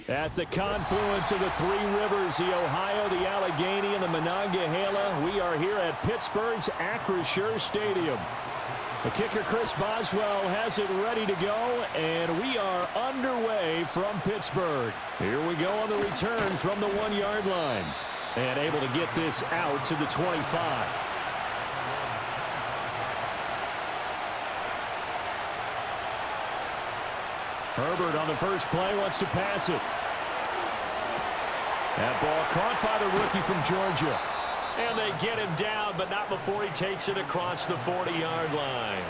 At the confluence of the three rivers, the Ohio, the Allegheny, and the Monongahela, we are here at Pittsburgh's Acrisure Stadium. The kicker, Chris Boswell, has it ready to go, and we are underway from Pittsburgh. Here we go on the return from the 1-yard line. And able to get this out to the 25. Herbert on the first play wants to pass it. That ball caught by the rookie from Georgia. And they get him down, but not before he takes it across the 40-yard line.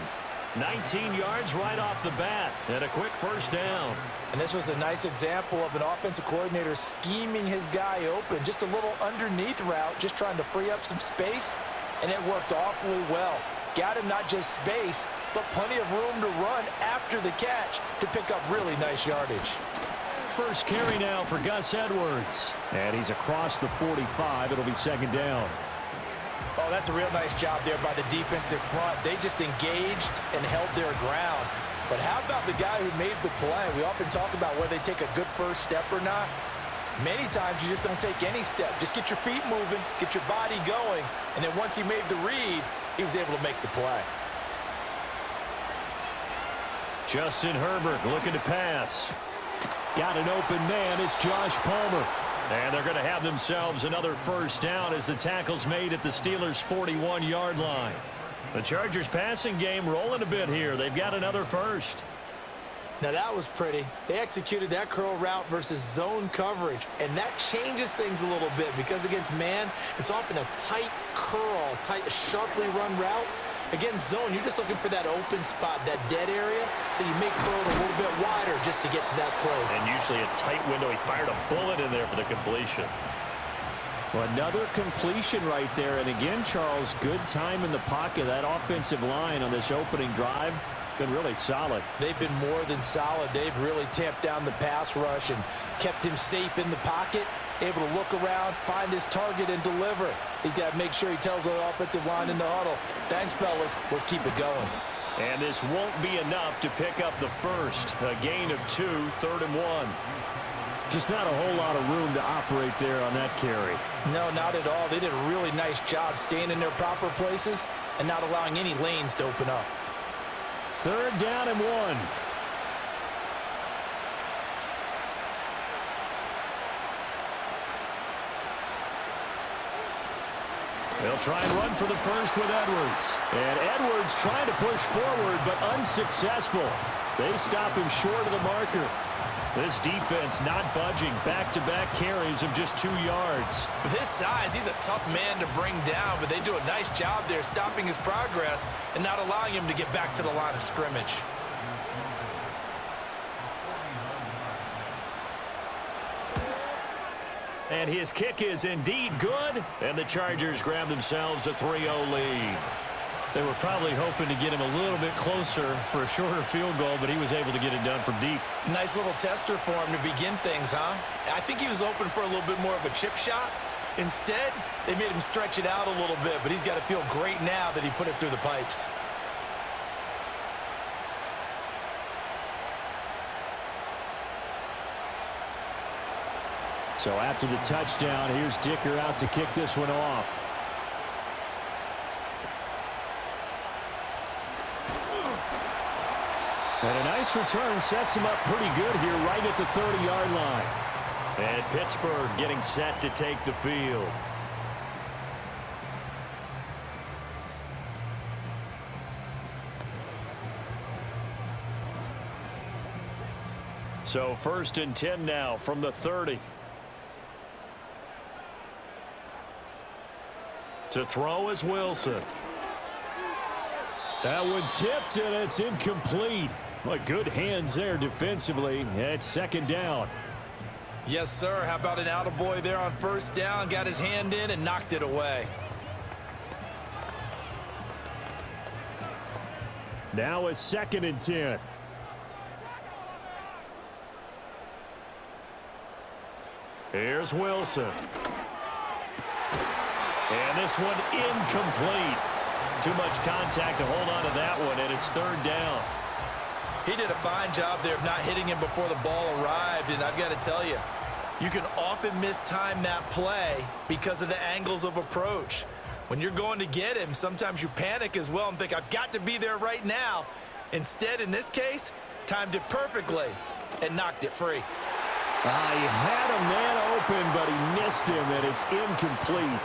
19 yards right off the bat, and a quick first down. And this was a nice example of an offensive coordinator scheming his guy open. Just a little underneath route, just trying to free up some space, and it worked awfully well. Got him not just space, but plenty of room to run after the catch to pick up really nice yardage. First carry now for Gus Edwards. And he's across the 45. It'll be second down. Oh, that's a real nice job there by the defensive front. They just engaged and held their ground. But how about the guy who made the play? We often talk about whether they take a good first step or not. Many times you just don't take any step. Just get your feet moving, get your body going, and then once he made the read, he was able to make the play. Justin Herbert looking to pass. Got an open man. It's Josh Palmer. And they're going to have themselves another first down as the tackle's made at the Steelers' 41-yard line. The Chargers passing game rolling a bit here. They've got another first. Now that was pretty. They executed that curl route versus zone coverage, and that changes things a little bit because against man, it's often a tight curl, tight, sharply run route. Against zone, you're just looking for that open spot, that dead area, so you may curl it a little bit wider just to get to that place. And usually a tight window. He fired a bullet in there for the completion. Well, another completion right there. And again, Charles, good time in the pocket. That offensive line on this opening drive been really solid. They've been more than solid. They've really tamped down the pass rush and kept him safe in the pocket, able to look around, find his target, and deliver. He's got to make sure he tells the offensive line in the huddle, thanks, fellas, let's keep it going. And this won't be enough to pick up the first. A gain of 2, 3rd and 1. Just not a whole lot of room to operate there on that carry. No, not at all. They did a really nice job staying in their proper places and not allowing any lanes to open up. 3rd down and 1. They'll try and run for the first with Edwards. And Edwards trying to push forward, but unsuccessful. They stop him short of the marker. This defense not budging. Back-to-back carries of just 2 yards. With his size, he's a tough man to bring down, but they do a nice job there stopping his progress and not allowing him to get back to the line of scrimmage. And his kick is indeed good. And the Chargers grab themselves a 3-0 lead. They were probably hoping to get him a little bit closer for a shorter field goal, but he was able to get it done from deep. Nice little tester for him to begin things, huh? I think he was open for a little bit more of a chip shot. Instead, they made him stretch it out a little bit, but he's got to feel great now that he put it through the pipes. So after the touchdown, here's Dicker out to kick this one off. And a nice return sets him up pretty good here right at the 30-yard line. And Pittsburgh getting set to take the field. So 1st and 10 now from the 30. To throw is Wilson. That one tipped, and it's incomplete. But good hands there defensively. It's 2nd down. Yes, sir. How about an attaboy there on 1st down? Got his hand in and knocked it away. Now a 2nd and 10. Here's Wilson. And this one incomplete. Too much contact to hold on to that one, and it's 3rd down. He did a fine job there of not hitting him before the ball arrived, and I've got to tell you, you can often mistime that play because of the angles of approach. When you're going to get him, sometimes you panic as well and think, I've got to be there right now. Instead, in this case, timed it perfectly and knocked it free. He had a man open, but he missed him, and it's incomplete.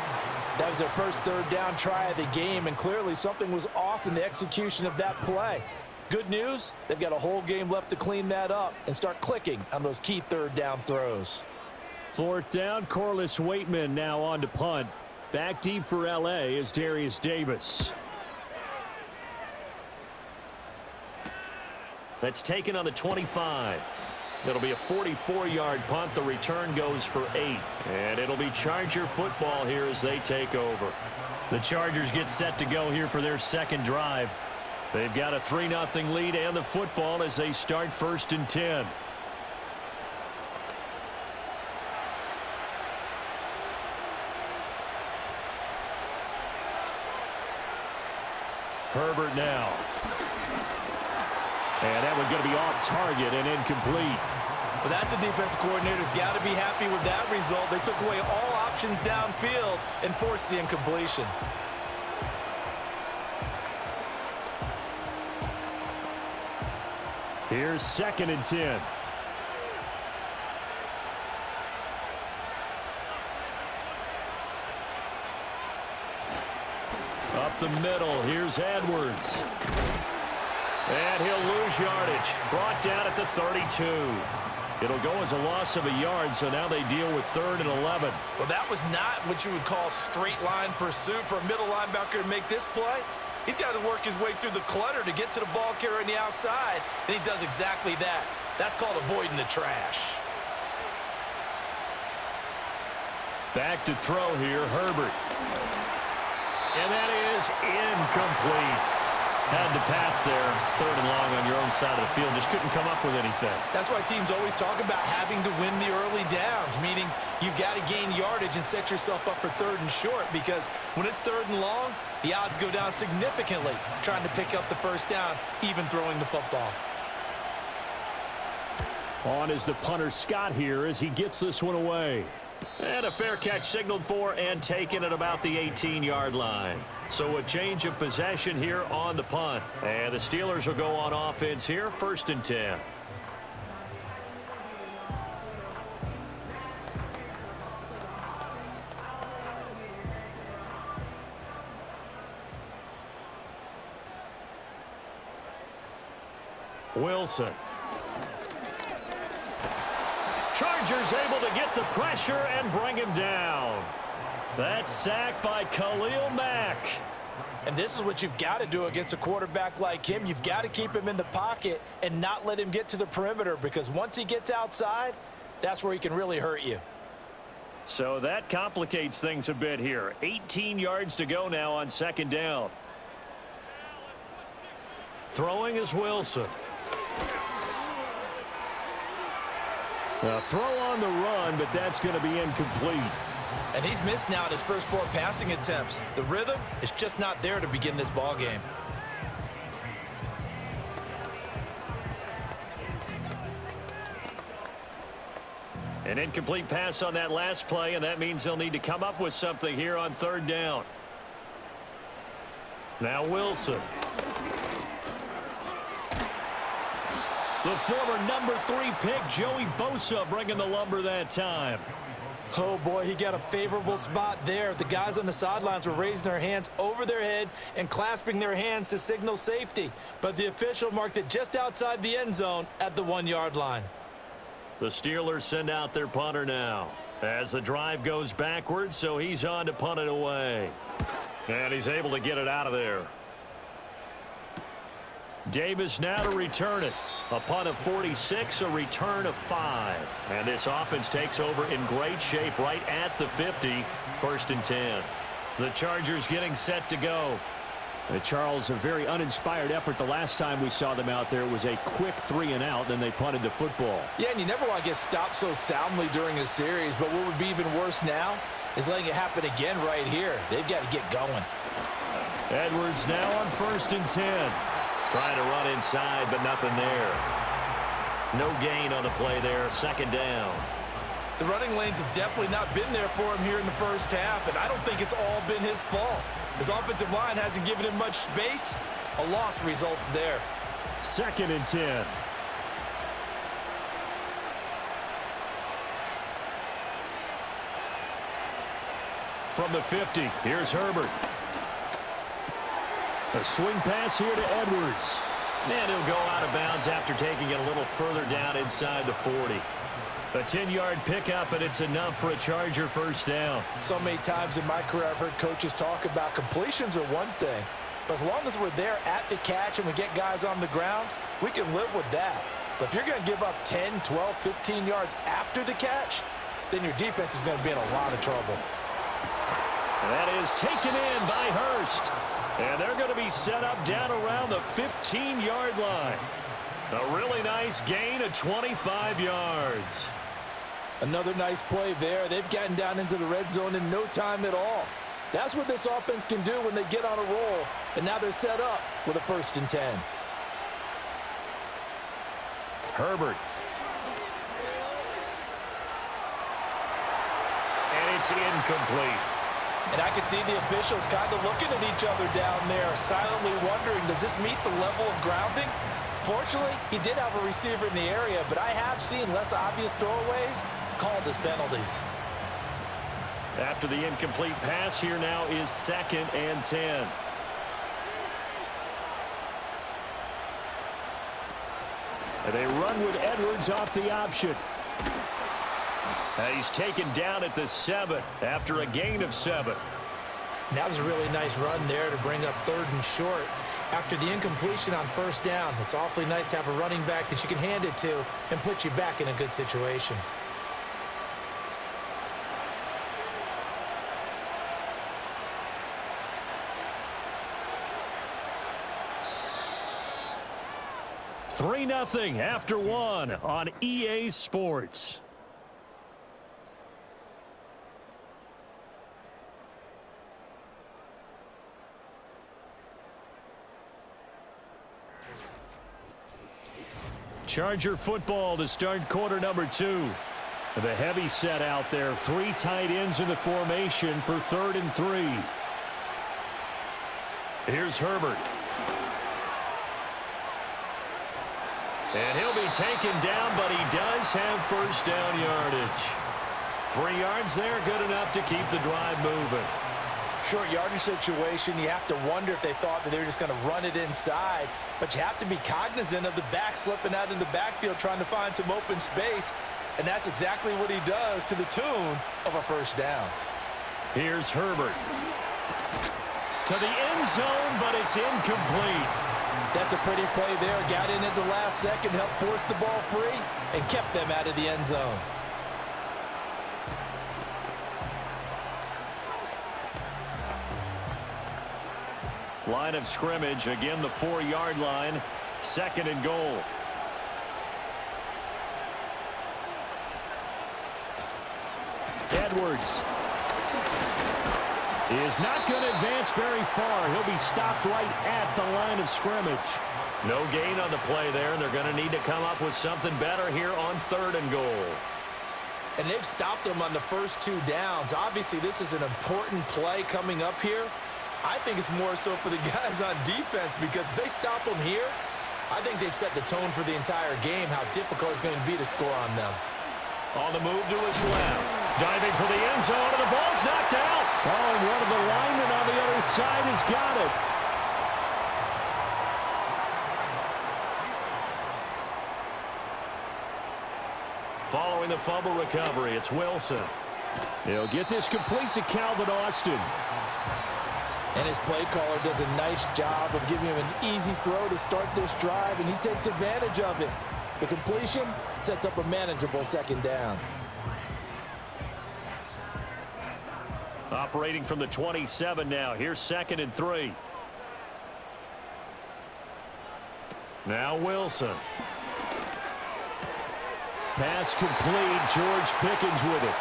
That was their first third down try of the game, and clearly something was off in the execution of that play. Good news, they've got a whole game left to clean that up and start clicking on those key third down throws. Fourth down, Corliss Waitman now on to punt. Back deep for L.A. is Darius Davis. That's taken on the 25. It'll be a 44-yard punt. The return goes for 8. And it'll be Charger football here as they take over. The Chargers get set to go here for their second drive. They've got a 3-0 lead and the football as they start 1st and 10. Herbert now. And that one's going to be off target and incomplete. Well, that's a defensive coordinator's got to be happy with that result. They took away all options downfield and forced the incompletion. Here's 2nd and 10. Up the middle, here's Edwards. And he'll lose yardage. Brought down at the 32. It'll go as a loss of a yard, so now they deal with 3rd and 11. Well, that was not what you would call straight line pursuit for a middle linebacker to make this play. He's got to work his way through the clutter to get to the ball carrier on the outside, and he does exactly that. That's called avoiding the trash. Back to throw here, Herbert. And that is incomplete. Had to pass there, 3rd and long on your own side of the field. Just couldn't come up with anything. That's why teams always talk about having to win the early downs, meaning you've got to gain yardage and set yourself up for 3rd and short, because when it's 3rd and long, the odds go down significantly trying to pick up the first down, even throwing the football. On is the punter Scott here as he gets this one away. And a fair catch signaled for and taken at about the 18-yard line. So a change of possession here on the punt. And the Steelers will go on offense here, 1st and 10. Wilson. Chargers able to get the pressure and bring him down. That's sacked by Khalil Mack. And this is what you've got to do against a quarterback like him. You've got to keep him in the pocket and not let him get to the perimeter, because once he gets outside, that's where he can really hurt you. So that complicates things a bit here. 18 yards to go now on 2nd down. Throwing is Wilson. A throw on the run, but that's going to be incomplete. And he's missed now in his first 4 passing attempts. The rhythm is just not there to begin this ball game. An incomplete pass on that last play, and that means they'll need to come up with something here on 3rd down. Now Wilson. The former number 3 pick, Joey Bosa, bringing the lumber that time. Oh, boy, he got a favorable spot there. The guys on the sidelines were raising their hands over their head and clasping their hands to signal safety. But the official marked it just outside the end zone at the 1-yard line. The Steelers send out their punter now as the drive goes backwards, so he's on to punt it away. And he's able to get it out of there. Davis now to return it. A punt of 46, a return of 5. And this offense takes over in great shape right at the 50, 1st and 10. The Chargers getting set to go. Charles, a very uninspired effort the last time we saw them out there. It was a quick 3-and-out, then they punted the football. Yeah, and you never want to get stopped so soundly during a series, but what would be even worse now is letting it happen again right here. They've got to get going. Edwards now on 1st and 10. Trying to run inside, but nothing there. No gain on the play there. Second down. The running lanes have definitely not been there for him here in the first half, and I don't think it's all been his fault. His offensive line hasn't given him much space. A loss results there. 2nd and 10. From the 50, here's Herbert. A swing pass here to Edwards. And he'll go out of bounds after taking it a little further down inside the 40. A 10-yard pickup, and it's enough for a Charger first down. So many times in my career I've heard coaches talk about completions are one thing, but as long as we're there at the catch and we get guys on the ground, we can live with that. But if you're going to give up 10, 12, 15 yards after the catch, then your defense is going to be in a lot of trouble. That is taken in by Hurst. And they're going to be set up down around the 15-yard line. A really nice gain of 25 yards. Another nice play there. They've gotten down into the red zone in no time at all. That's what this offense can do when they get on a roll. And now they're set up with a 1st and 10. Herbert. And it's incomplete. And I can see the officials kind of looking at each other down there, silently wondering, does this meet the level of grounding? Fortunately, he did have a receiver in the area, but I have seen less obvious throwaways called as penalties. After the incomplete pass, here now is 2nd and 10. And they run with Edwards off the option. He's taken down at the 7 after a gain of 7. And that was a really nice run there to bring up 3rd and short. After the incompletion on 1st down, it's awfully nice to have a running back that you can hand it to and put you back in a good situation. Three 0 after 1 on EA Sports. Charger football to start quarter number 2. The heavy set out there. 3 tight ends in the formation for 3rd and 3. Here's Herbert. And he'll be taken down, but he does have first down yardage. 3 yards there, good enough to keep the drive moving. Short yardage situation, you have to wonder if they thought that they were just going to run it inside. But you have to be cognizant of the back slipping out of the backfield trying to find some open space. And that's exactly what he does to the tune of a first down. Here's Herbert. To the end zone, but it's incomplete. That's a pretty play there. Got in at the last second, helped force the ball free, and kept them out of the end zone. Line of scrimmage, again the 4-yard line. 2nd and goal. Edwards is not going to advance very far. He'll be stopped right at the line of scrimmage. No gain on the play there, and they're going to need to come up with something better here on 3rd and goal. And they've stopped them on the first 2 downs. Obviously, this is an important play coming up here. I think it's more so for the guys on defense, because if they stop them here, I think they've set the tone for the entire game, how difficult it's going to be to score on them. On the move to his left. Diving for the end zone, and the ball's knocked out. Oh, and one of the linemen on the other side has got it. Following the fumble recovery, it's Wilson. He'll get this complete to Calvin Austin. And his play caller does a nice job of giving him an easy throw to start this drive, and he takes advantage of it. The completion sets up a manageable 2nd down. Operating from the 27 now. Here's 2nd and 3. Now Wilson. Pass complete. George Pickens with it.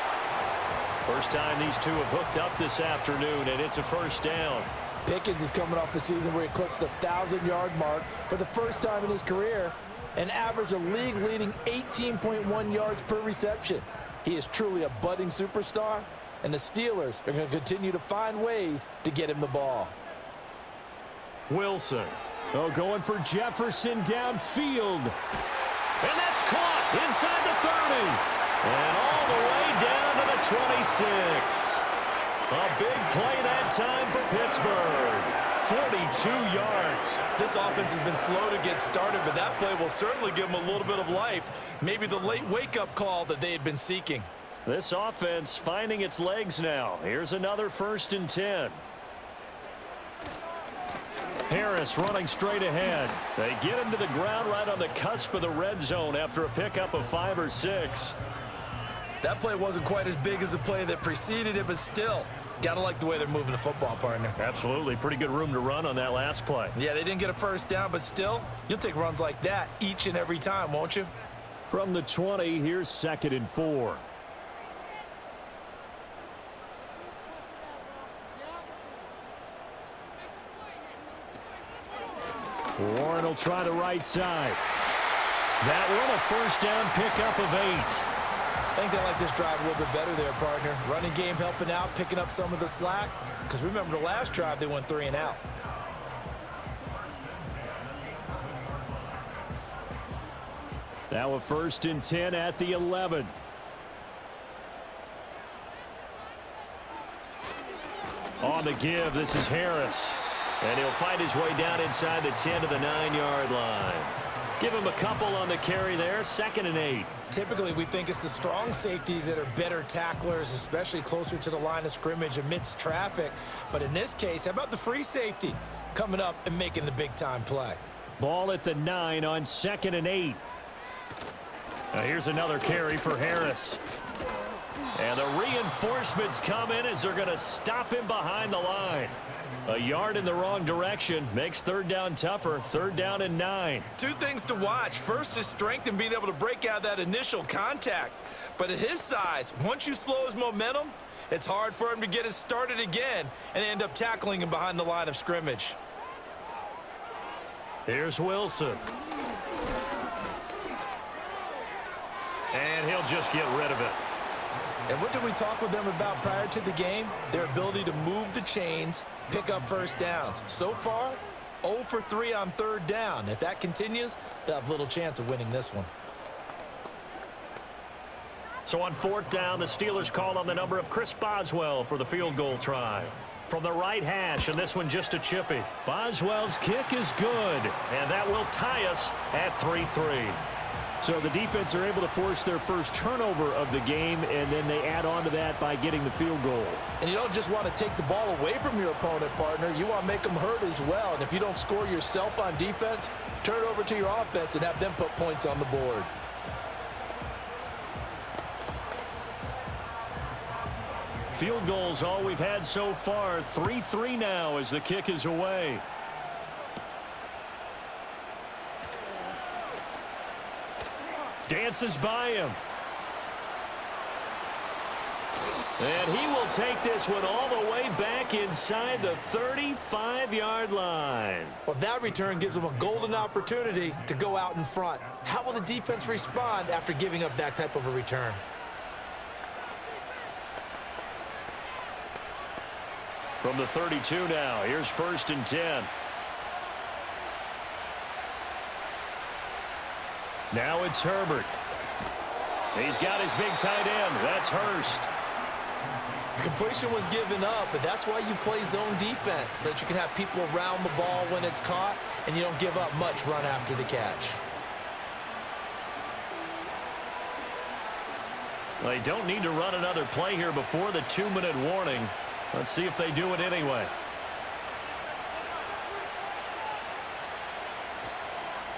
First time these two have hooked up this afternoon, and it's a first down. Pickens is coming off a season where he eclipsed the 1,000-yard mark for the first time in his career and averaged a league-leading 18.1 yards per reception. He is truly a budding superstar, and the Steelers are going to continue to find ways to get him the ball. Wilson. Oh, going for Jefferson downfield. And that's caught inside the 30. And all the way down to the 26. A big play that time for Pittsburgh. 42 yards. This offense has been slow to get started, but that play will certainly give them a little bit of life. Maybe the late wake-up call that they had been seeking. This offense finding its legs now. Here's another 1st and 10. Harris running straight ahead. They get him to the ground right on the cusp of the red zone after a pickup of 5 or 6. That play wasn't quite as big as the play that preceded it, but still, gotta like the way they're moving the football, partner. Absolutely. Pretty good room to run on that last play. Yeah, they didn't get a first down, but still, you'll take runs like that each and every time, won't you? From the 20, here's 2nd and 4. Warren will try the right side. That one, a first down pickup of 8. I think they like this drive a little bit better there, partner. Running game helping out, picking up some of the slack. Because remember the last drive, they went 3 and out. Now a 1st and 10 at the 11. On the give, this is Harris. And he'll find his way down inside the 10 to the 9-yard line. Give him a couple on the carry there. 2nd and 8. Typically, we think it's the strong safeties that are better tacklers, especially closer to the line of scrimmage amidst traffic. But in this case, how about the free safety coming up and making the big-time play? Ball at the 9 on 2nd and 8. Now here's another carry for Harris. And the reinforcements come in as they're going to stop him behind the line. A yard in the wrong direction makes 3rd down tougher. 3rd down and 9. 2 things to watch. First is strength and being able to break out that initial contact. But at his size, once you slow his momentum, it's hard for him to get it started again and end up tackling him behind the line of scrimmage. Here's Wilson. And he'll just get rid of it. And what did we talk with them about prior to the game? Their ability to move the chains, pick up first downs. So far, 0 for 3 on 3rd down. If that continues, they'll have little chance of winning this one. So on 4th down, the Steelers call on the number of Chris Boswell for the field goal try. From the right hash, and this one just a chippy. Boswell's kick is good, and that will tie us at 3-3. So the defense are able to force their first turnover of the game, and then they add on to that by getting the field goal. And you don't just want to take the ball away from your opponent, partner. You want to make them hurt as well. And if you don't score yourself on defense, turn it over to your offense and have them put points on the board. Field goals all we've had so far. 3-3 now as the kick is away. Dances by him. And he will take this one all the way back inside the 35-yard line. Well, that return gives them a golden opportunity to go out in front. How will the defense respond after giving up that type of a return? From the 32 now, here's 1st and 10. Now it's Herbert. He's got his big tight end. That's Hurst. The completion was given up, but that's why you play zone defense, so that you can have people around the ball when it's caught, and you don't give up much run after the catch. They don't need to run another play here before the 2-minute warning. Let's see if they do it anyway.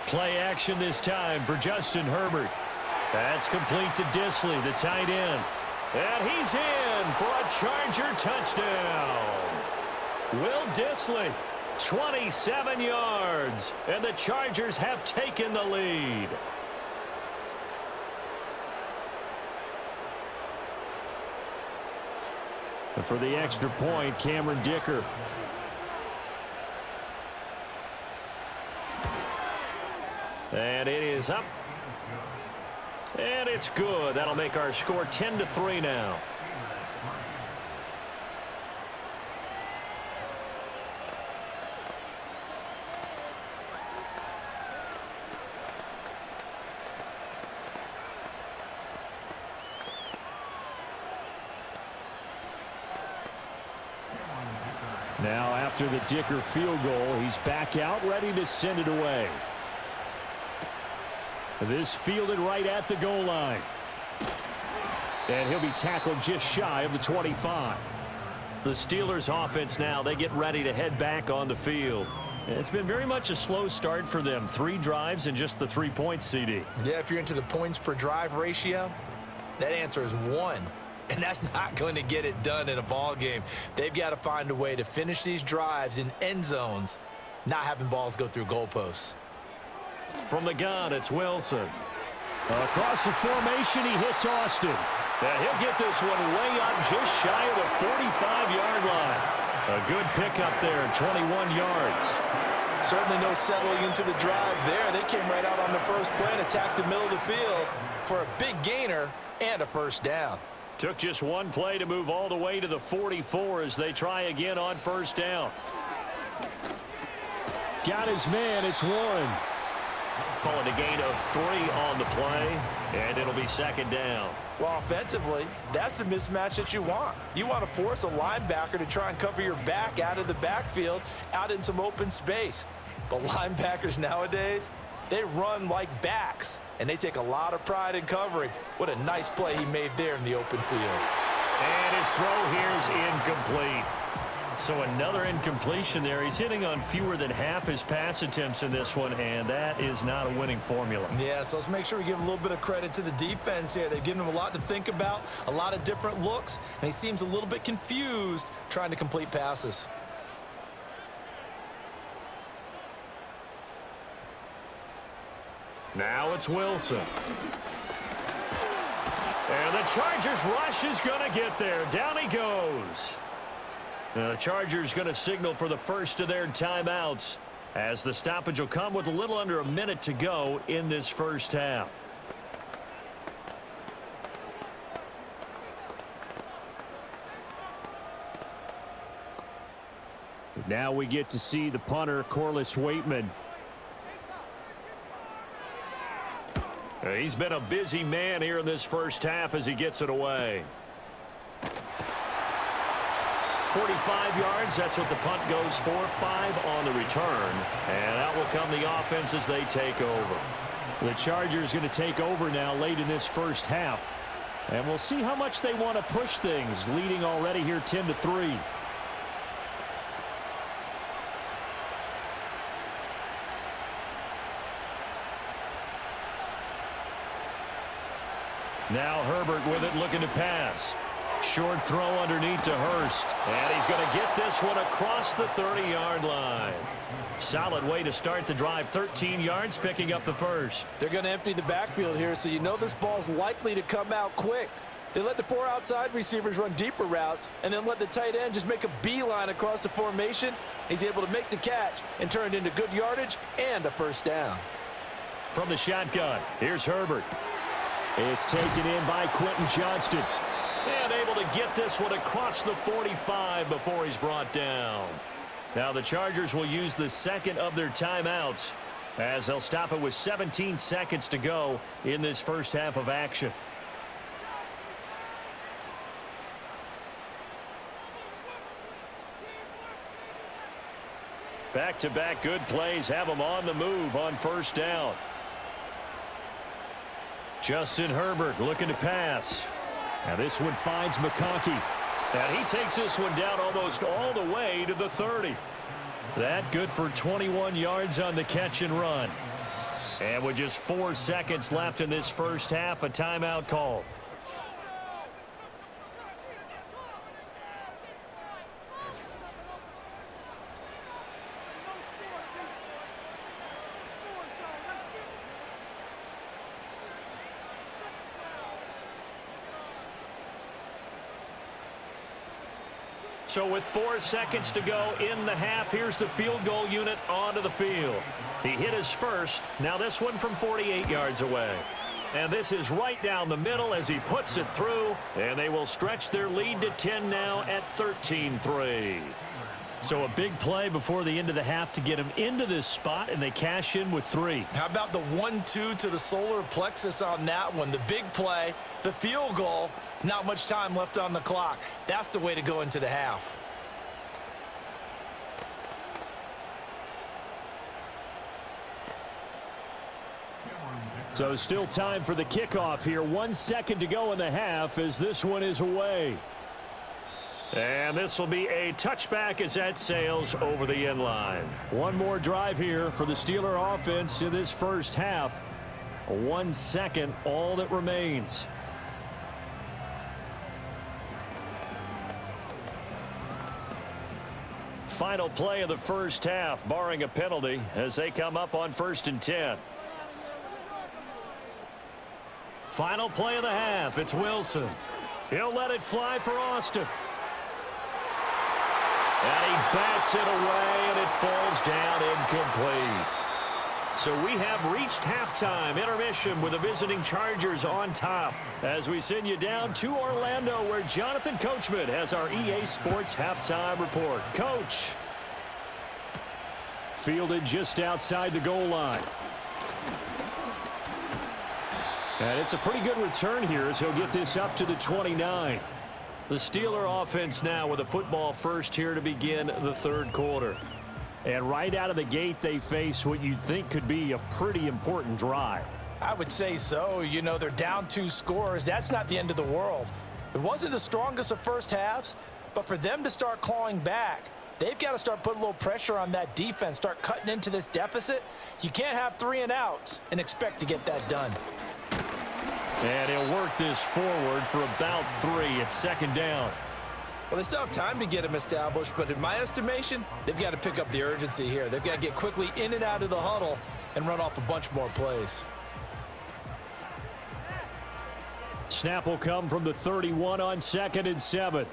Play action this time for Justin Herbert. That's complete to Disley, the tight end. And he's in for a Charger touchdown. Will Disley, 27 yards, and the Chargers have taken the lead. And for the extra point, Cameron Dicker. And it is up. And it's good. That'll make our score 10-3 now. Now after the Dicker field goal, he's back out ready to send it away. This fielded right at the goal line. And he'll be tackled just shy of the 25. The Steelers offense now, they get ready to head back on the field. It's been very much a slow start for them. 3 drives and just the 3 points, CD. Yeah, if you're into the points per drive ratio, that answer is 1. And that's not going to get it done in a ball game. They've got to find a way to finish these drives in end zones, not having balls go through goalposts. From the gun, it's Wilson. Across the formation, he hits Austin. And he'll get this one way up just shy of the 45-yard line. A good pickup there, 21 yards. Certainly no settling into the drive there. They came right out on the first play and attacked the middle of the field for a big gainer and a first down. Took just one play to move all the way to the 44 as they try again on first down. Got his man, it's Warren. Calling a gain of 3 on the play, and it'll be second down. Well, offensively, that's the mismatch that you want. You want to force a linebacker to try and cover your back out of the backfield, out in some open space. But linebackers nowadays, they run like backs, and they take a lot of pride in covering. What a nice play he made there in the open field. And his throw here is incomplete. So another incompletion there. He's hitting on fewer than half his pass attempts in this one, and that is not a winning formula. Yeah, so let's make sure we give a little bit of credit to the defense here. They've given him a lot to think about, a lot of different looks, and he seems a little bit confused trying to complete passes. Now it's Wilson. And the Chargers rush is going to get there. Down he goes. The Chargers going to signal for the first of their timeouts as the stoppage will come with a little under a minute to go in this first half. Now we get to see the punter, Corliss Waitman. He's been a busy man here in this first half as he gets it away. 45 yards, that's what the punt goes for. 5 on the return. And out will come the offense as they take over. The Chargers going to take over now late in this first half. And we'll see how much they want to push things, leading already here 10-3. Now Herbert with it, looking to pass. Short throw underneath to Hurst. And he's going to get this one across the 30-yard line. Solid way to start the drive. 13 yards, picking up the first. They're going to empty the backfield here, so you know this ball's likely to come out quick. They let the 4 outside receivers run deeper routes and then let the tight end just make a beeline across the formation. He's able to make the catch and turn it into good yardage and a first down. From the shotgun, here's Herbert. It's taken in by Quentin Johnston. And able to get this one across the 45 before he's brought down. Now the Chargers will use the second of their timeouts as they'll stop it with 17 seconds to go in this first half of action. Back-to-back good plays have them on the move on first down. Justin Herbert looking to pass. Now this one finds McConkey. And he takes this one down almost all the way to the 30. That good for 21 yards on the catch and run. And with just 4 seconds left in this first half, a timeout call. So with 4 seconds to go in the half, here's the field goal unit onto the field. He hit his first. Now this one from 48 yards away. And this is right down the middle as he puts it through. And they will stretch their lead to 10 now at 13-3. So a big play before the end of the half to get him into this spot, and they cash in with 3. How about the 1-2 to the solar plexus on that one? The big play, the field goal, not much time left on the clock. That's the way to go into the half. So still time for the kickoff here. 1 second to go in the half as this one is away. And this will be a touchback as that sails over the end line. One more drive here for the Steeler offense in this first half. 1 second, all that remains. Final play of the first half, barring a penalty, as they come up on 1st and 10. Final play of the half, it's Wilson. He'll let it fly for Austin. And he bats it away, and it falls down incomplete. So we have reached halftime, intermission with the visiting Chargers on top. As we send you down to Orlando, where Jonathan Coachman has our EA Sports halftime report. Coach. Fielded just outside the goal line. And it's a pretty good return here as he'll get this up to the 29. The Steeler offense now with a football first here to begin the third quarter. And right out of the gate, they face what you'd think could be a pretty important drive. I would say so. You know, they're down 2 scores. That's not the end of the world. It wasn't the strongest of first halves, but for them to start clawing back, they've got to start putting a little pressure on that defense, start cutting into this deficit. You can't have 3 and outs and expect to get that done. And he'll work this forward for about 3 at 2nd down. Well, they still have time to get him established, but in my estimation, they've got to pick up the urgency here. They've got to get quickly in and out of the huddle and run off a bunch more plays. Snap will come from the 31 on 2nd and 7.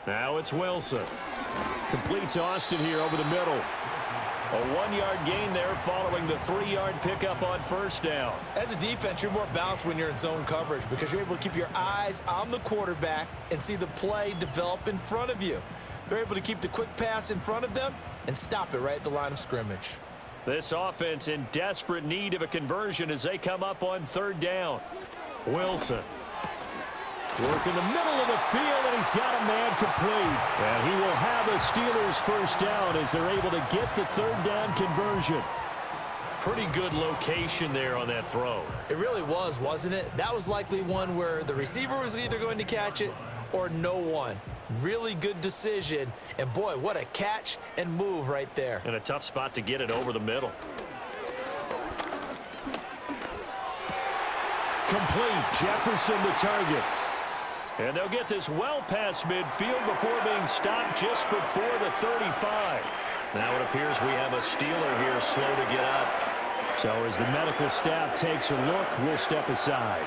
Now it's Wilson. Complete to Austin here over the middle. A 1-yard gain there following the 3-yard pickup on 1st down. As a defense, you're more balanced when you're in zone coverage because you're able to keep your eyes on the quarterback and see the play develop in front of you. They're able to keep the quick pass in front of them and stop it right at the line of scrimmage. This offense in desperate need of a conversion as they come up on 3rd down. Wilson. Work in the middle of the field, and he's got a man complete. And he will have a Steelers first down as they're able to get the 3rd down conversion. Pretty good location there on that throw. It really was, wasn't it? That was likely one where the receiver was either going to catch it or no one. Really good decision. And, boy, what a catch and move right there. And a tough spot to get it over the middle. Complete. Jefferson the target. And they'll get this well past midfield before being stopped just before the 35. Now it appears we have a Steeler here slow to get up. So as the medical staff takes a look, we'll step aside.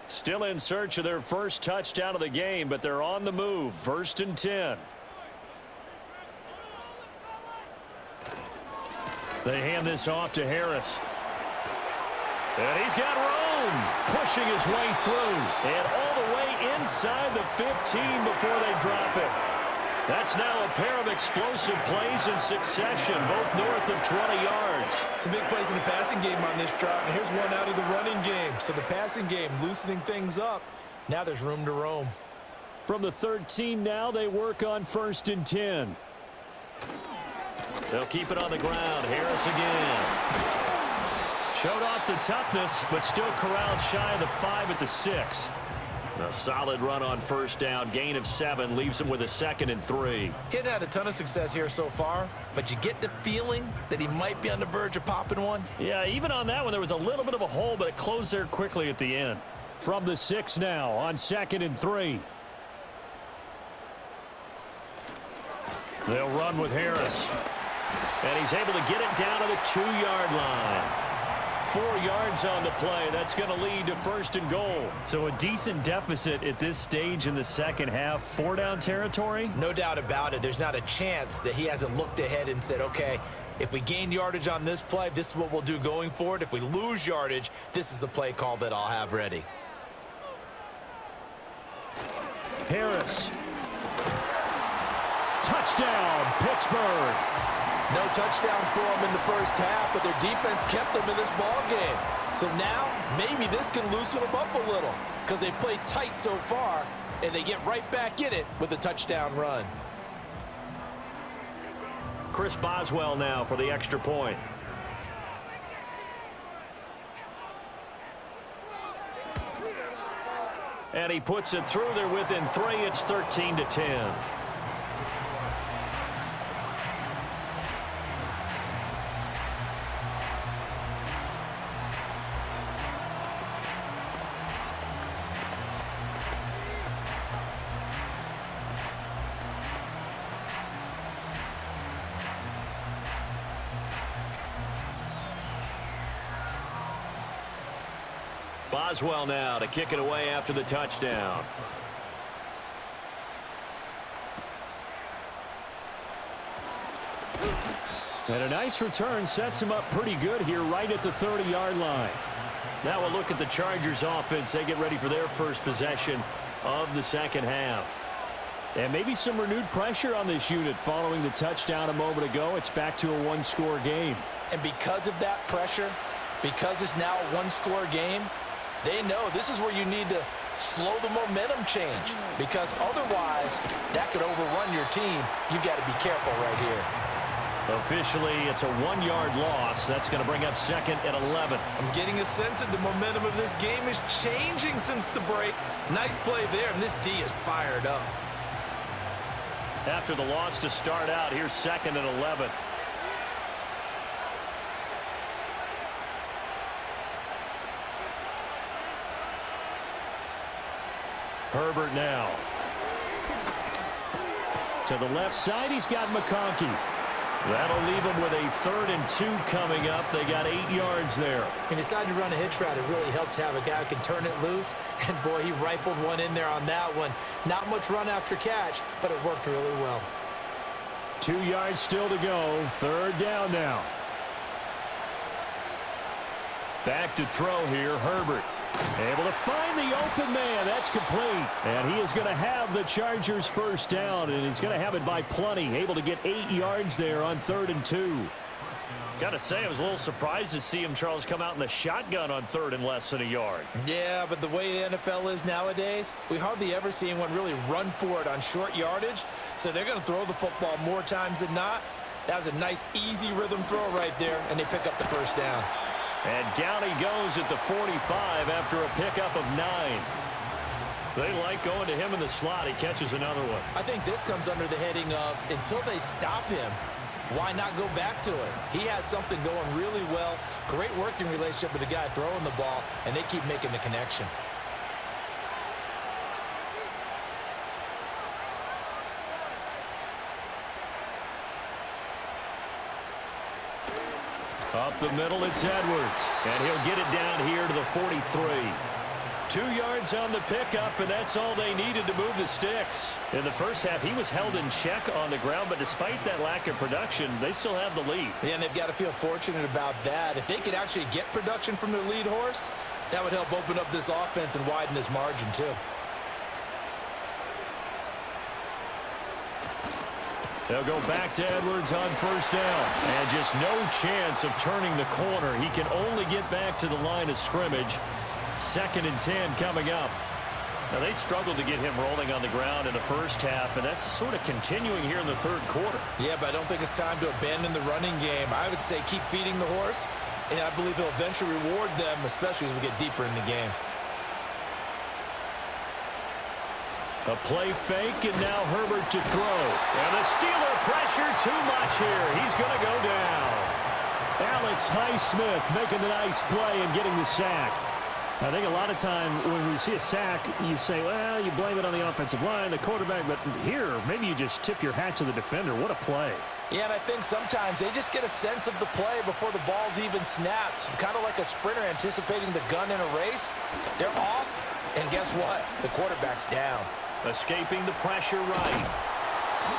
Still in search of their first touchdown of the game, but they're on the move. 1st and 10. They hand this off to Harris. And he's got Rome pushing his way through. And all the way inside the 15 before they drop it. That's now a pair of explosive plays in succession, both north of 20 yards. Some big plays in the passing game on this drive, and here's one out of the running game. So the passing game loosening things up. Now there's room to roam. From the 13 now, they work on 1st and 10. They'll keep it on the ground. Harris again. Showed off the toughness, but still corralled shy of the 5 at the 6. A solid run on first down. Gain of 7 leaves him with a 2nd and 3. He hadn't had a ton of success here so far, but you get the feeling that he might be on the verge of popping one. Yeah, even on that one, there was a little bit of a hole, but it closed there quickly at the end. From the 6 now on 2nd and 3. They'll run with Harris. And he's able to get it down to the 2-yard line. 4 yards on the play. That's going to lead to 1st and goal. So a decent deficit at this stage in the second half. 4-down territory? No doubt about it. There's not a chance that he hasn't looked ahead and said, okay, if we gain yardage on this play, this is what we'll do going forward. If we lose yardage, this is the play call that I'll have ready. Harris. Touchdown, Pittsburgh. No touchdowns for them in the first half, but their defense kept them in this ball game. So now, maybe this can loosen them up a little because they played tight so far, and they get right back in it with a touchdown run. Chris Boswell now for the extra point. And he puts it through. They're within 3. It's 13-10. Boswell now to kick it away after the touchdown. And a nice return sets him up pretty good here right at the 30-yard line. Now we'll look at the Chargers offense. They get ready for their first possession of the second half. And maybe some renewed pressure on this unit following the touchdown a moment ago. It's back to a 1-score game. And because of that pressure, because it's now a 1-score game, they know this is where you need to slow the momentum change, because otherwise that could overrun your team. You've got to be careful right here. Officially, it's a 1-yard loss. That's going to bring up 2nd and 11. I'm getting a sense that the momentum of this game is changing since the break. Nice play there, and this D is fired up. After the loss to start out, here's 2nd and 11. Herbert now. To the left side, he's got McConkey. That'll leave him with a 3rd and 2 coming up. They got 8 yards there. He decided to run a hitch route. It really helps to have a guy who can turn it loose. And, boy, he rifled one in there on that one. Not much run after catch, but it worked really well. 2 yards still to go. 3rd down now. Back to throw here, Herbert. Able to find the open man. That's complete. And he is going to have the Chargers first down, and he's going to have it by plenty. Able to get 8 yards there on 3rd and 2. Got to say, I was a little surprised to see him, Charles, come out in the shotgun on 3rd and less than a yard. Yeah, but the way the NFL is nowadays, we hardly ever see anyone really run for it on short yardage. So they're going to throw the football more times than not. That was a nice, easy rhythm throw right there, and they pick up the first down. And down he goes at the 45 after a pickup of 9. They like going to him in the slot. He catches another one. I think this comes under the heading of, until they stop him, why not go back to it? He has something going really well. Great working relationship with the guy throwing the ball, and they keep making the connection. Up the middle, it's Edwards. And he'll get it down here to the 43. 2 yards on the pickup, and that's all they needed to move the sticks. In the first half, he was held in check on the ground, but despite that lack of production, they still have the lead. Yeah, and they've got to feel fortunate about that. If they could actually get production from their lead horse, that would help open up this offense and widen this margin, too. They'll go back to Edwards on first down. And just no chance of turning the corner. He can only get back to the line of scrimmage. 2nd and 10 coming up. Now, they struggled to get him rolling on the ground in the first half, and that's sort of continuing here in the 3rd quarter. Yeah, but I don't think it's time to abandon the running game. I would say keep feeding the horse, and I believe he'll eventually reward them, especially as we get deeper in the game. A play fake, and now Herbert to throw. And the Steeler pressure too much here. He's going to go down. Alex Highsmith making the nice play and getting the sack. I think a lot of time when we see a sack, you say, well, you blame it on the offensive line, the quarterback, but here, maybe you just tip your hat to the defender. What a play. Yeah, and I think sometimes they just get a sense of the play before the ball's even snapped. Kind of like a sprinter anticipating the gun in a race. They're off, and guess what? The quarterback's down. Escaping the pressure right.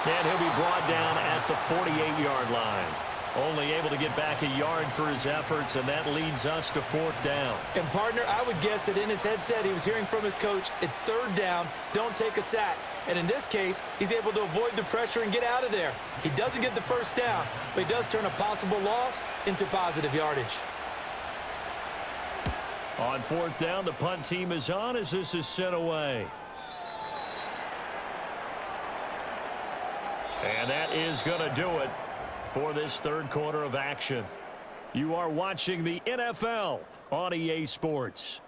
And he'll be brought down at the 48-yard line. Only able to get back a yard for his efforts, and that leads us to 4th down. And, partner, I would guess that in his headset he was hearing from his coach, it's 3rd down, don't take a sack. And in this case, he's able to avoid the pressure and get out of there. He doesn't get the 1st down, but he does turn a possible loss into positive yardage. On 4th down, the punt team is on as this is sent away. And that is going to do it for this 3rd quarter of action. You are watching the NFL on EA Sports.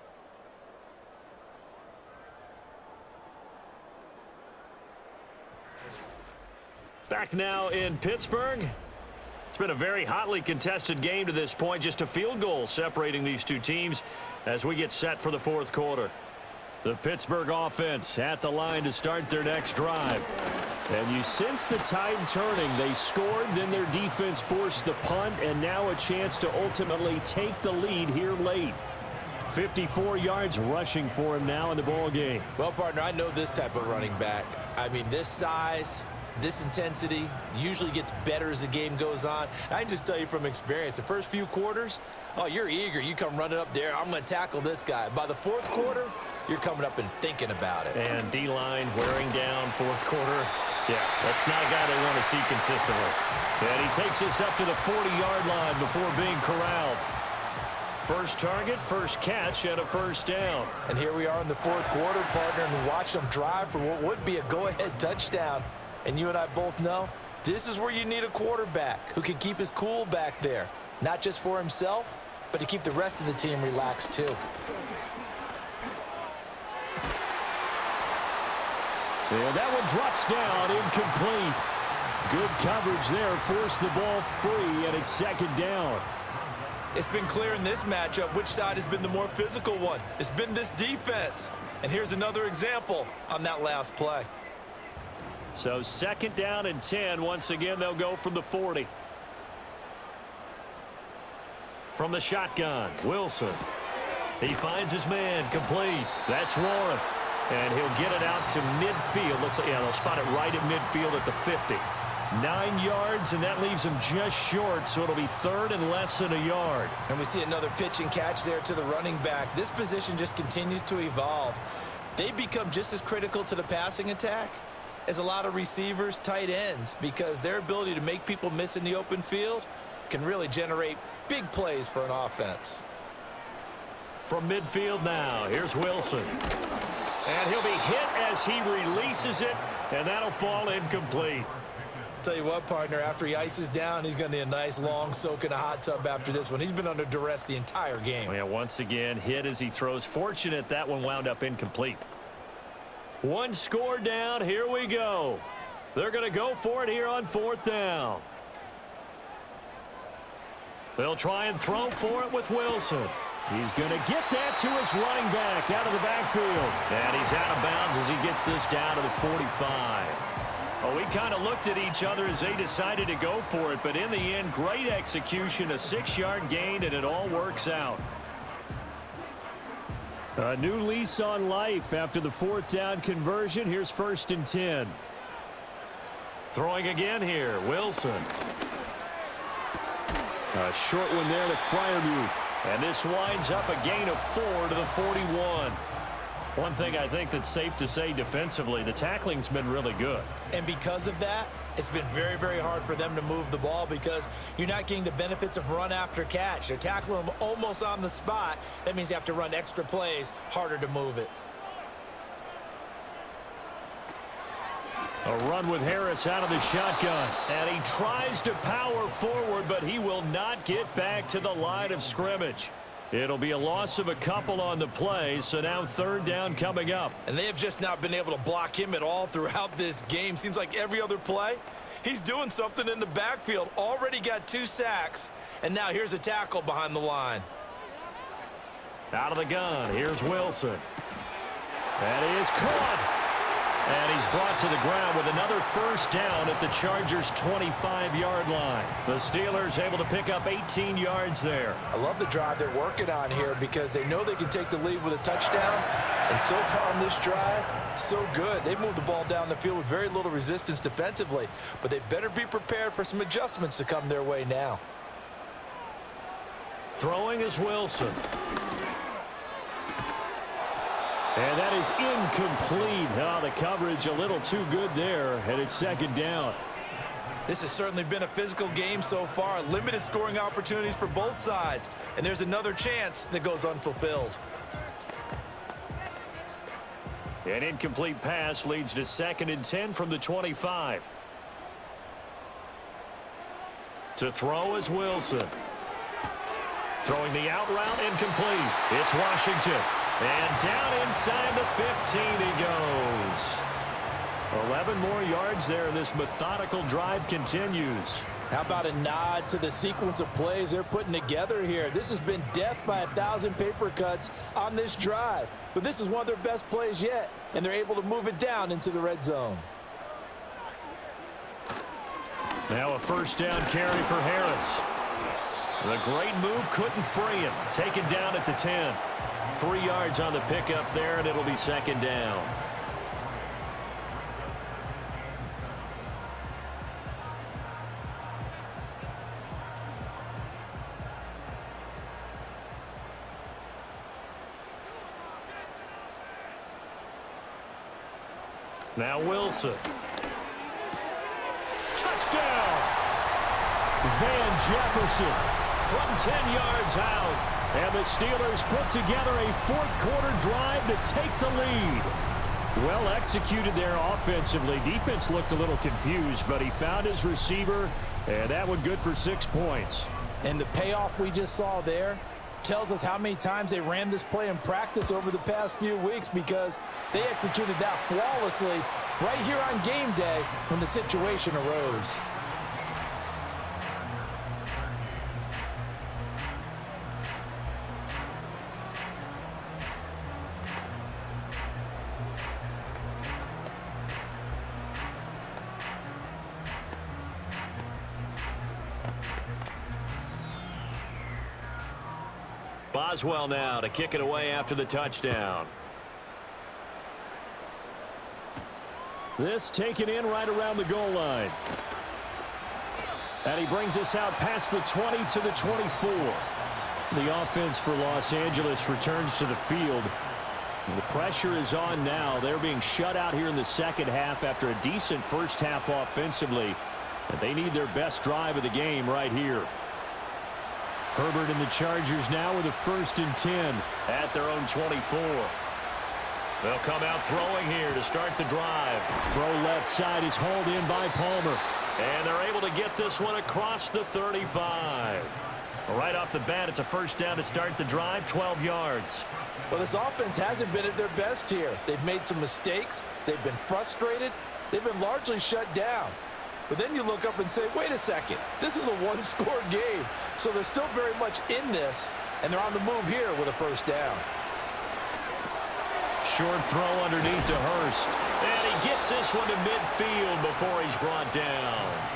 Back now in Pittsburgh. It's been a very hotly contested game to this point. Just a field goal separating these two teams as we get set for the 4th quarter. The Pittsburgh offense at the line to start their next drive. And you sense the tide turning. They scored, then their defense forced the punt, and now a chance to ultimately take the lead here late. 54 yards rushing for him now in the ball game. Well, partner, I know this type of running back. I mean, this size, this intensity usually gets better as the game goes on. I can just tell you from experience, the first few quarters, oh, you're eager. You come running up there, I'm going to tackle this guy. By the 4th quarter, you're coming up and thinking about it. And D-line wearing down 4th quarter. Yeah, that's not a guy they want to see consistently. And he takes us up to the 40-yard line before being corralled. First target, first catch, and a 1st down. And here we are in the 4th quarter, partner, and we watch them drive for what would be a go-ahead touchdown. And you and I both know this is where you need a quarterback who can keep his cool back there. Not just for himself, but to keep the rest of the team relaxed too. And that one drops down, incomplete. Good coverage there, forced the ball free, and it's 2nd down. It's been clear in this matchup which side has been the more physical one. It's been this defense. And here's another example on that last play. So 2nd down and 10. Once again, they'll go from the 40. From the shotgun, Wilson. He finds his man, complete. That's Warren. And he'll get it out to midfield. They'll spot it right at midfield at the 50. 9 yards, and that leaves him just short, so it'll be 3rd and less than a yard. And we see another pitch and catch there to the running back. This position just continues to evolve. They become just as critical to the passing attack as a lot of receivers, tight ends, because their ability to make people miss in the open field can really generate big plays for an offense. From midfield now, here's Wilson. And he'll be hit as he releases it, and that'll fall incomplete. Tell you what, partner, after he ices down, he's going to need a nice long soak in a hot tub after this one. He's been under duress the entire game. Yeah, once again, hit as he throws. Fortunate that one wound up incomplete. 1 score down. Here we go. They're going to go for it here on 4th down. They'll try and throw for it with Wilson. He's going to get that to his running back out of the backfield. And he's out of bounds as he gets this down to the 45. Well, we kind of looked at each other as they decided to go for it, but in the end, great execution, a 6-yard gain, and it all works out. A new lease on life after the 4th down conversion. Here's 1st and 10. Throwing again here, Wilson. A short one there to Freiermuth. And this winds up a gain of 4 to the 41. One thing I think that's safe to say defensively, the tackling's been really good. And because of that, it's been very, very hard for them to move the ball because you're not getting the benefits of run after catch. They're tackling them almost on the spot. That means you have to run extra plays, harder to move it. A run with Harris out of the shotgun. And he tries to power forward, but he will not get back to the line of scrimmage. It'll be a loss of a couple on the play, so now third down coming up. And they have just not been able to block him at all throughout this game. Seems like every other play, he's doing something in the backfield. Already got 2 sacks, and now here's a tackle behind the line. Out of the gun, here's Wilson. And he is caught. And he's brought to the ground with another first down at the Chargers' 25-yard line. The Steelers able to pick up 18 yards there. I love the drive they're working on here because they know they can take the lead with a touchdown. And so far on this drive, so good. They've moved the ball down the field with very little resistance defensively, but they better be prepared for some adjustments to come their way now. Throwing is Wilson. And that is incomplete. Oh, the coverage a little too good there, and it's second down. This has certainly been a physical game so far. Limited scoring opportunities for both sides. And there's another chance that goes unfulfilled. An incomplete pass leads to 2nd and 10 from the 25. To throw is Wilson. Throwing the out route, incomplete. It's Washington. And down inside the 15 he goes. 11 more yards there. This methodical drive continues. How about a nod to the sequence of plays they're putting together here? This has been death by 1,000 paper cuts on this drive. But this is one of their best plays yet, and they're able to move it down into the red zone. Now a first down carry for Harris. The great move couldn't free him. Taken down at the 10. 3 yards on the pickup there, and it'll be second down. Now Wilson. Touchdown! Van Jefferson from 10 yards out. And the Steelers put together a fourth-quarter drive to take the lead. Well executed there offensively. Defense looked a little confused, but he found his receiver, and that one good for 6 points. And the payoff we just saw there tells us how many times they ran this play in practice over the past few weeks, because they executed that flawlessly right here on game day when the situation arose. Boswell now to kick it away after the touchdown. This taken in right around the goal line. And he brings us out past the 20 to the 24. The offense for Los Angeles returns to the field. The pressure is on now. They're being shut out here in the second half after a decent first half offensively. And they need their best drive of the game right here. Herbert and the Chargers now with a 1st and 10 at their own 24. They'll come out throwing here to start the drive. Throw left side is hauled in by Palmer. And they're able to get this one across the 35. Right off the bat, it's a first down to start the drive, 12 yards. Well, this offense hasn't been at their best here. They've made some mistakes. They've been frustrated. They've been largely shut down. But then you look up and say, wait a second, this is a one-score game. So they're still very much in this, and they're on the move here with a first down. Short throw underneath to Hurst. And he gets this one to midfield before he's brought down.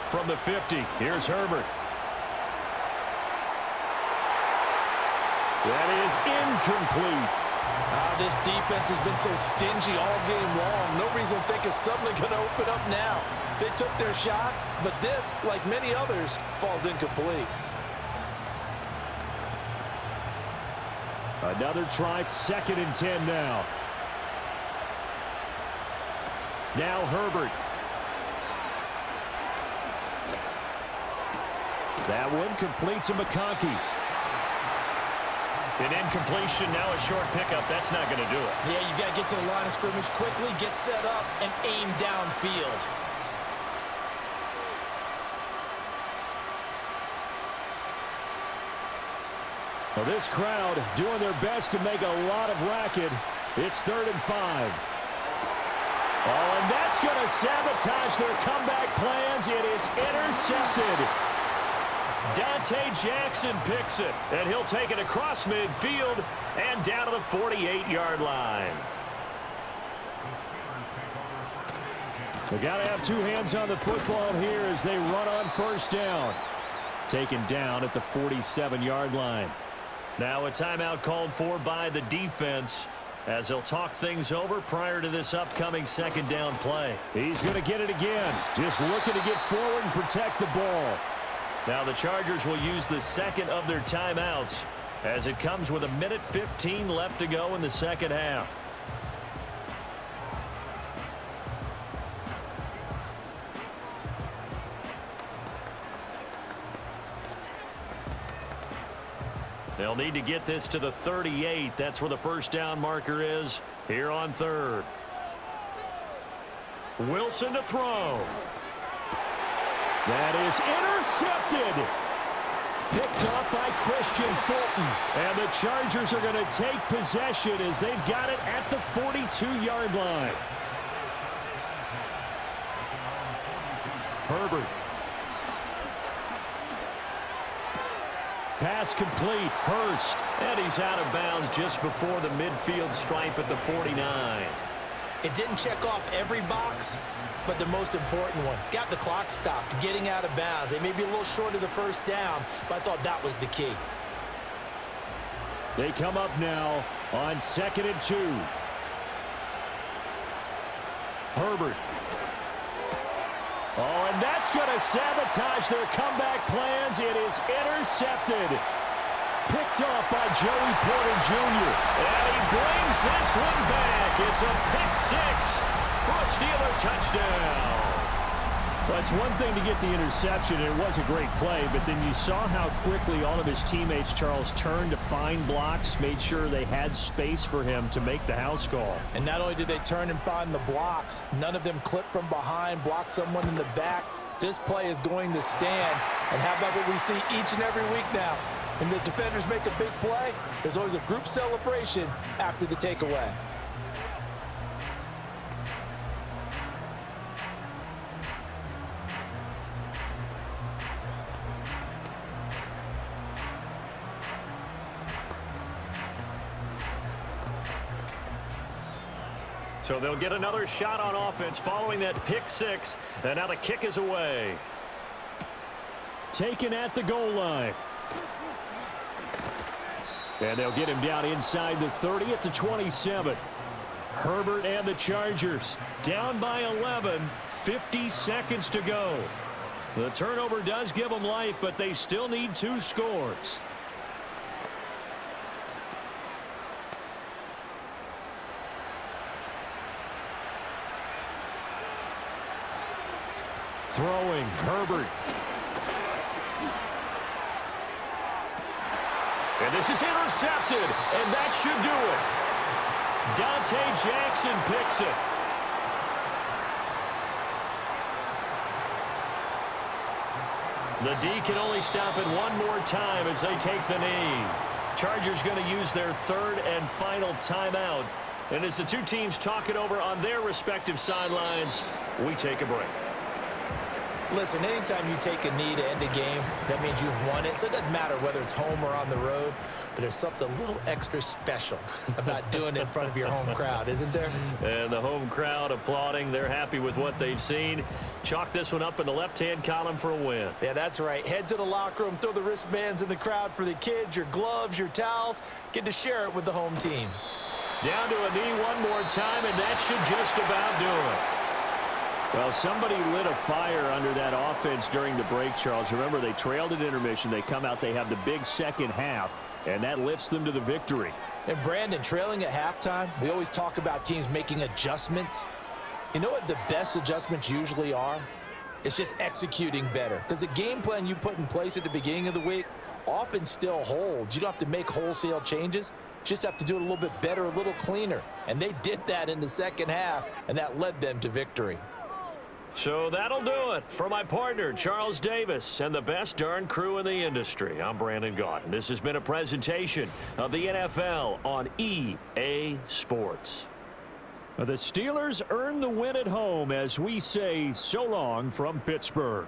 From the 50, here's Herbert. That is incomplete. This defense has been so stingy all game long. No reason to think it's suddenly going to open up now. They took their shot, but this, like many others, falls incomplete. Another try, 2nd and 10 now. Now Herbert. That one complete to McConkey. An incompletion, now a short pickup. That's not going to do it. Yeah, you've got to get to the line of scrimmage quickly, get set up, and aim downfield. Well, this crowd doing their best to make a lot of racket. It's 3rd and 5. Oh, and that's going to sabotage their comeback plans. It is intercepted. Dante Jackson picks it, and he'll take it across midfield and down to the 48-yard line. They got to have two hands on the football here as they run on 1st down. Taken down at the 47-yard line. Now a timeout called for by the defense as they'll talk things over prior to this upcoming 2nd down play. He's going to get it again. Just looking to get forward and protect the ball. Now the Chargers will use the 2nd of their timeouts as it comes with 1:15 left to go in the 2nd half. They'll need to get this to the 38. That's where the 1st down marker is here on 3rd. Wilson to throw. That is intercepted. Picked off by Christian Fulton. And the Chargers are going to take possession as they've got it at the 42-yard line. Herbert. Pass complete. Hurst. And he's out of bounds just before the midfield stripe at the 49. It didn't check off every box, but the most important one. Got the clock stopped, getting out of bounds. They may be a little short of the 1st down, but I thought that was the key. They come up now on 2nd and 2. Herbert. Oh, and that's going to sabotage their comeback plans. It is intercepted. Picked off by Joey Porter Jr. And he brings this one back. It's a pick-6 for a Steeler touchdown. Well, it's one thing to get the interception, and it was a great play, but then you saw how quickly all of his teammates, Charles, turned to find blocks, made sure they had space for him to make the house call. And not only did they turn and find the blocks, none of them clipped from behind, blocked someone in the back. This play is going to stand. And how about what we see each and every week now? When the defenders make a big play, there's always a group celebration after the takeaway. So they'll get another shot on offense following that pick-6, and now the kick is away. Taken at the goal line. And they'll get him down inside the 30 at the 27. Herbert and the Chargers down by 11, 50 seconds to go. The turnover does give them life, but they still need 2 scores. Throwing, Herbert. And this is intercepted, and that should do it. Dante Jackson picks it. The D can only stop it one more time as they take the knee. Chargers going to use their 3rd and final timeout. And as the two teams talk it over on their respective sidelines, we take a break. Listen, anytime you take a knee to end a game, that means you've won it. So it doesn't matter whether it's home or on the road, but there's something a little extra special about doing it in front of your home crowd, isn't there? And the home crowd applauding. They're happy with what they've seen. Chalk this one up in the left-hand column for a win. Yeah, that's right. Head to the locker room, throw the wristbands in the crowd for the kids, your gloves, your towels. Get to share it with the home team. Down to a knee one more time, and that should just about do it. Well, somebody lit a fire under that offense during the break, Charles. Remember, they trailed at intermission. They come out, they have the big second half, and that lifts them to the victory. And, Brandon, trailing at halftime, we always talk about teams making adjustments. You know what the best adjustments usually are? It's just executing better. Because the game plan you put in place at the beginning of the week often still holds. You don't have to make wholesale changes. You just have to do it a little bit better, a little cleaner. And they did that in the second half, and that led them to victory. So that'll do it for my partner, Charles Davis, and the best darn crew in the industry. I'm Brandon Gaudin. This has been a presentation of the NFL on EA Sports. The Steelers earn the win at home as we say so long from Pittsburgh.